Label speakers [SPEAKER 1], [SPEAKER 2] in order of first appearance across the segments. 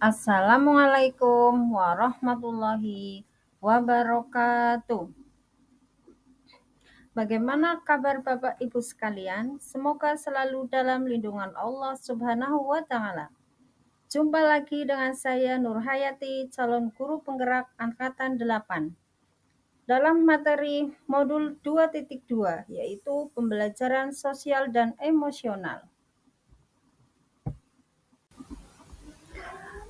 [SPEAKER 1] Assalamualaikum warahmatullahi wabarakatuh. Bagaimana kabar Bapak Ibu sekalian? Semoga selalu dalam lindungan Allah Subhanahu wa taala. Jumpa lagi dengan saya Nur Hayati, calon guru penggerak angkatan 8. Dalam materi modul 2.2 yaitu pembelajaran sosial dan emosional.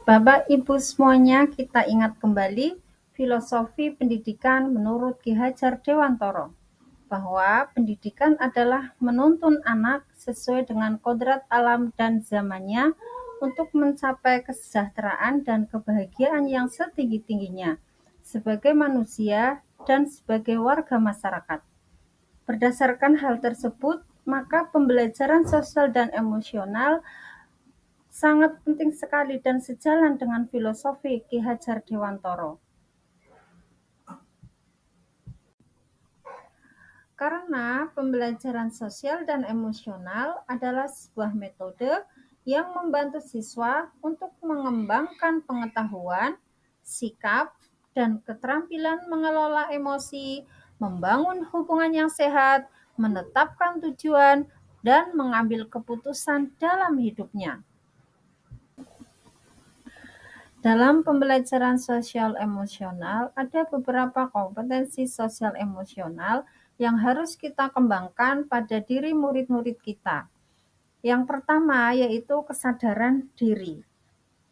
[SPEAKER 1] Bapak Ibu semuanya, kita ingat kembali filosofi pendidikan menurut Ki Hajar Dewantoro, bahwa pendidikan adalah menuntun anak sesuai dengan kodrat alam dan zamannya untuk mencapai kesejahteraan dan kebahagiaan yang setinggi-tingginya sebagai manusia dan sebagai warga masyarakat. Berdasarkan hal tersebut, maka pembelajaran sosial dan emosional sangat penting sekali dan sejalan dengan filosofi Ki Hajar Dewantoro. Karena pembelajaran sosial dan emosional adalah sebuah metode yang membantu siswa untuk mengembangkan pengetahuan, sikap, dan keterampilan mengelola emosi, membangun hubungan yang sehat, menetapkan tujuan, dan mengambil keputusan dalam hidupnya. Dalam pembelajaran sosial emosional, ada beberapa kompetensi sosial emosional yang harus kita kembangkan pada diri murid-murid kita. Yang pertama yaitu kesadaran diri.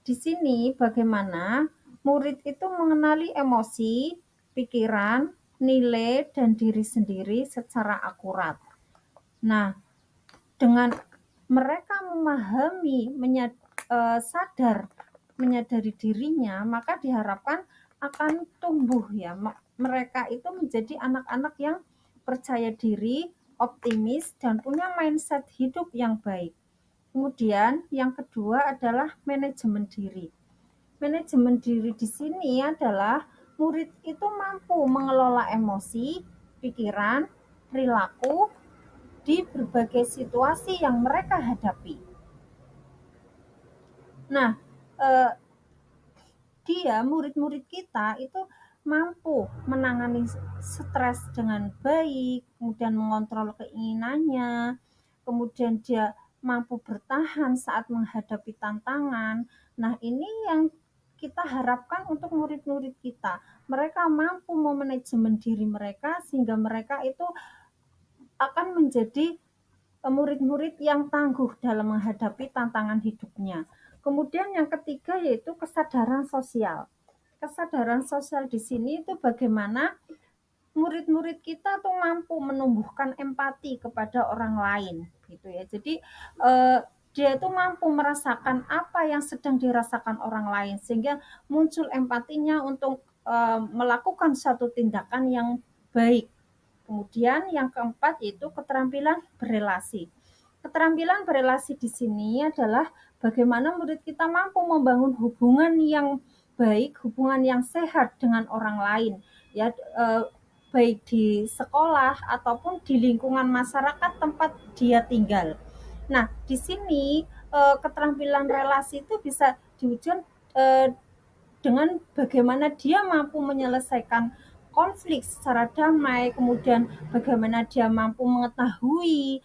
[SPEAKER 1] Di sini bagaimana murid itu mengenali emosi, pikiran, nilai, dan diri sendiri secara akurat. Nah, dengan mereka memahami, sadar menyadari dirinya, maka diharapkan akan tumbuh ya. Mereka itu menjadi anak-anak yang percaya diri, optimis, dan punya mindset hidup yang baik. Kemudian yang kedua adalah manajemen diri. Manajemen diri di sini adalah murid itu mampu mengelola emosi, pikiran, perilaku di berbagai situasi yang mereka hadapi. Nah, murid-murid kita itu mampu menangani stres dengan baik, kemudian mengontrol keinginannya, kemudian dia mampu bertahan saat menghadapi tantangan. Nah, ini yang kita harapkan untuk murid-murid kita. Mereka mampu memanajemen diri mereka sehingga mereka itu akan menjadi murid-murid yang tangguh dalam menghadapi tantangan hidupnya. Kemudian yang ketiga yaitu kesadaran sosial. Kesadaran sosial di sini itu bagaimana murid-murid kita tuh mampu menumbuhkan empati kepada orang lain gitu ya. Jadi dia itu mampu merasakan apa yang sedang dirasakan orang lain sehingga muncul empatinya untuk melakukan suatu tindakan yang baik. Kemudian yang keempat yaitu keterampilan berelasi. Keterampilan berelasi di sini adalah bagaimana murid kita mampu membangun hubungan yang baik, hubungan yang sehat dengan orang lain, ya baik di sekolah ataupun di lingkungan masyarakat tempat dia tinggal. Nah, di sini keterampilan relasi itu bisa diuji dengan bagaimana dia mampu menyelesaikan konflik secara damai, kemudian bagaimana dia mampu mengetahui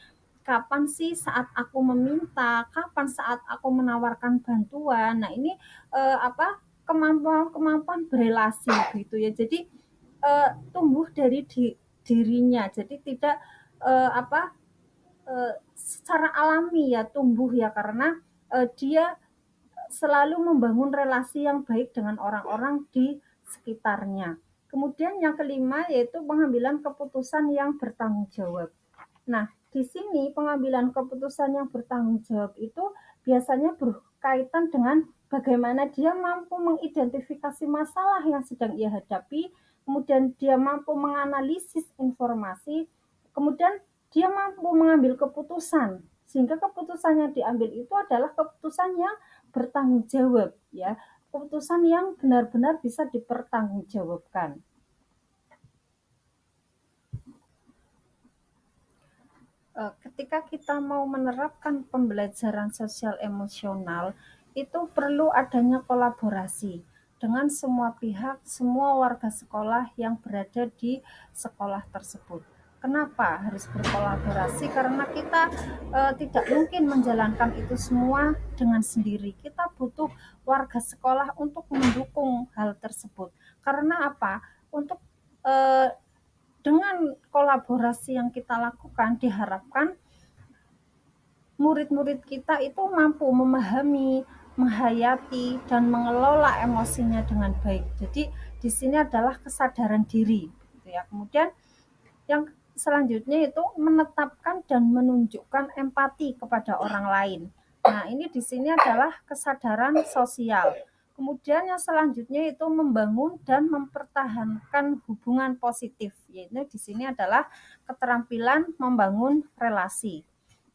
[SPEAKER 1] kapan sih saat aku meminta, kapan saat aku menawarkan bantuan. Nah, ini kemampuan berelasi gitu ya. Jadi tumbuh dari dirinya. Jadi tidak secara alami ya tumbuh ya karena dia selalu membangun relasi yang baik dengan orang-orang di sekitarnya. Kemudian yang kelima yaitu pengambilan keputusan yang bertanggung jawab. Nah, di sini pengambilan keputusan yang bertanggung jawab itu biasanya berkaitan dengan bagaimana dia mampu mengidentifikasi masalah yang sedang ia hadapi, kemudian dia mampu menganalisis informasi, kemudian dia mampu mengambil keputusan sehingga keputusan yang diambil itu adalah keputusan yang bertanggung jawab ya, keputusan yang benar-benar bisa dipertanggungjawabkan. Ketika kita mau menerapkan pembelajaran sosial emosional itu perlu adanya kolaborasi dengan semua pihak, semua warga sekolah yang berada di sekolah tersebut. Kenapa harus berkolaborasi? Karena kita tidak mungkin menjalankan itu semua dengan sendiri. Kita butuh warga sekolah untuk mendukung hal tersebut. Karena apa? Untuk eh, dengan kolaborasi yang kita lakukan diharapkan murid-murid kita itu mampu memahami, menghayati, dan mengelola emosinya dengan baik. Jadi di sini adalah kesadaran diri, gitu ya. Kemudian yang selanjutnya itu menetapkan dan menunjukkan empati kepada orang lain. Nah, ini di sini adalah kesadaran sosial. Kemudian yang selanjutnya itu membangun dan mempertahankan hubungan positif, yaitu di sini adalah keterampilan membangun relasi.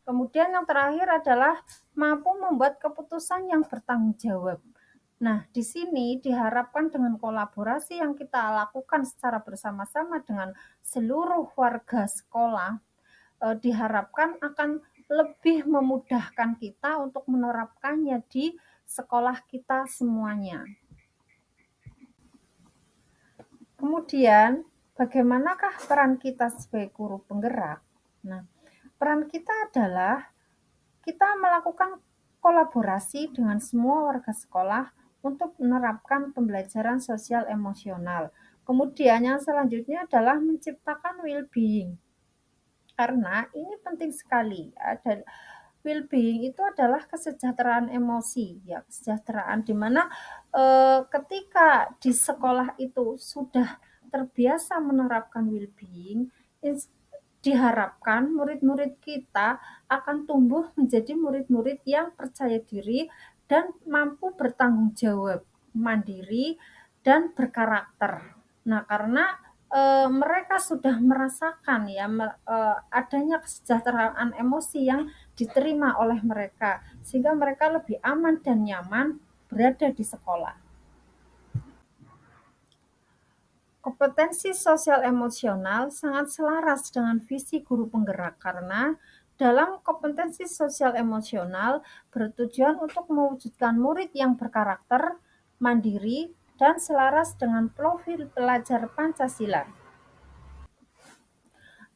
[SPEAKER 1] Kemudian yang terakhir adalah mampu membuat keputusan yang bertanggung jawab. Nah, di sini diharapkan dengan kolaborasi yang kita lakukan secara bersama-sama dengan seluruh warga sekolah, diharapkan akan lebih memudahkan kita untuk menerapkannya di sekolah kita semuanya. Kemudian, bagaimanakah peran kita sebagai guru penggerak? Nah, peran kita adalah kita melakukan kolaborasi dengan semua warga sekolah untuk menerapkan pembelajaran sosial emosional. Kemudian yang selanjutnya adalah menciptakan well-being. Karena ini penting sekali. Ada well-being itu adalah kesejahteraan emosi, ya, kesejahteraan di mana ketika di sekolah itu sudah terbiasa menerapkan well-being, diharapkan murid-murid kita akan tumbuh menjadi murid-murid yang percaya diri dan mampu bertanggung jawab, mandiri, dan berkarakter. Nah, karena mereka sudah merasakan ya adanya kesejahteraan emosi yang diterima oleh mereka, sehingga mereka lebih aman dan nyaman berada di sekolah. Kompetensi sosial emosional sangat selaras dengan visi guru penggerak karena dalam kompetensi sosial emosional bertujuan untuk mewujudkan murid yang berkarakter, mandiri, dan selaras dengan profil pelajar Pancasila.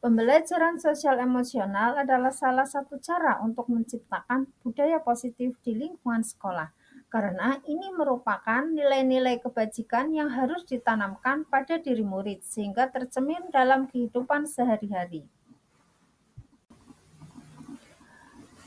[SPEAKER 1] Pembelajaran sosial emosional adalah salah satu cara untuk menciptakan budaya positif di lingkungan sekolah, karena ini merupakan nilai-nilai kebajikan yang harus ditanamkan pada diri murid sehingga tercermin dalam kehidupan sehari-hari.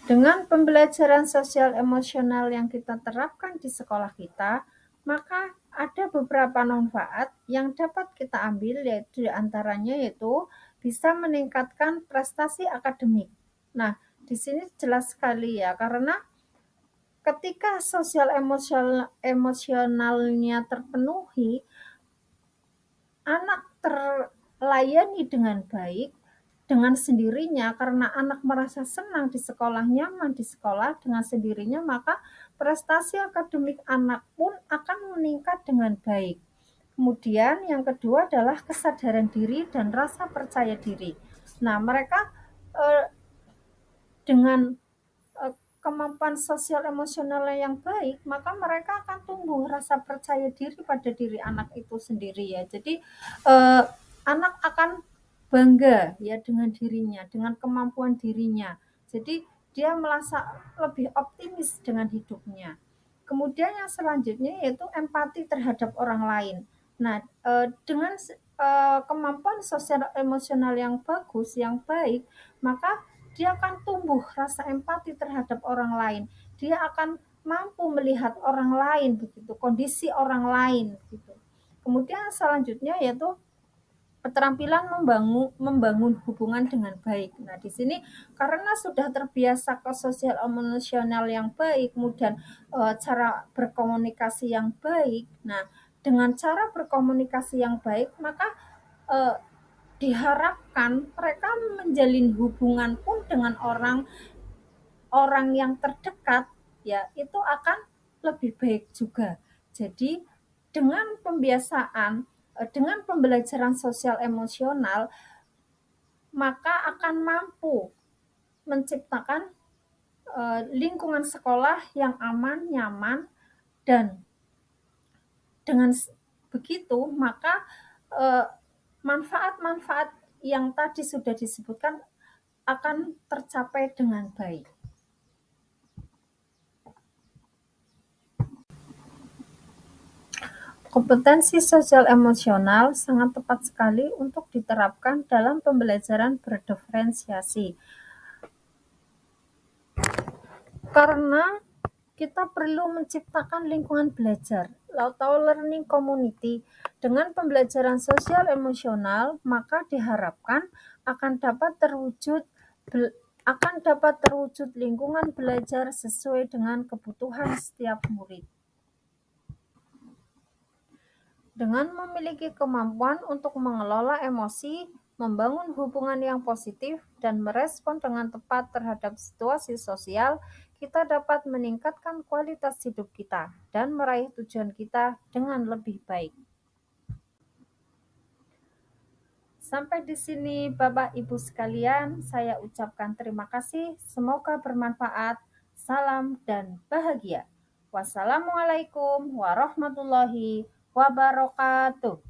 [SPEAKER 1] Dengan pembelajaran sosial emosional yang kita terapkan di sekolah kita, maka ada beberapa manfaat yang dapat kita ambil, yaitu antaranya yaitu bisa meningkatkan prestasi akademik. Nah, di sini jelas sekali ya, karena ketika sosial emosionalnya terpenuhi, anak terlayani dengan baik dengan sendirinya karena anak merasa senang di sekolah, nyaman di sekolah dengan sendirinya, maka prestasi akademik anak pun akan meningkat dengan baik. Kemudian yang kedua adalah kesadaran diri dan rasa percaya diri. Nah, mereka dengan kemampuan sosial emosionalnya yang baik, maka mereka akan tumbuh rasa percaya diri pada diri anak itu sendiri ya. Jadi anak akan bangga ya dengan dirinya, dengan kemampuan dirinya. Jadi dia merasa lebih optimis dengan hidupnya. Kemudian yang selanjutnya yaitu empati terhadap orang lain. Nah, dengan kemampuan sosial emosional yang bagus, yang baik, maka dia akan tumbuh rasa empati terhadap orang lain. Dia akan mampu melihat orang lain begitu, kondisi orang lain gitu. Kemudian selanjutnya yaitu keterampilan membangun hubungan dengan baik. Nah, di sini karena sudah terbiasa ke sosial emosional yang baik, kemudian cara berkomunikasi yang baik. Nah, dengan cara berkomunikasi yang baik, maka eh, diharapkan mereka menjalin hubungan pun dengan orang yang terdekat ya itu akan lebih baik juga. Jadi dengan pembiasaan dengan pembelajaran sosial emosional maka akan mampu menciptakan lingkungan sekolah yang aman, nyaman, dan dengan begitu maka manfaat-manfaat yang tadi sudah disebutkan akan tercapai dengan baik. Kompetensi sosial emosional sangat tepat sekali untuk diterapkan dalam pembelajaran berdiferensiasi. Karena kita perlu menciptakan lingkungan belajar atau learning community dengan pembelajaran sosial emosional, maka diharapkan akan dapat terwujud lingkungan belajar sesuai dengan kebutuhan setiap murid. Dengan memiliki kemampuan untuk mengelola emosi, membangun hubungan yang positif, dan merespon dengan tepat terhadap situasi sosial, kita dapat meningkatkan kualitas hidup kita dan meraih tujuan kita dengan lebih baik. Sampai di sini Bapak Ibu sekalian, saya ucapkan terima kasih. Semoga bermanfaat. Salam dan bahagia. Wassalamualaikum warahmatullahi wabarakatuh.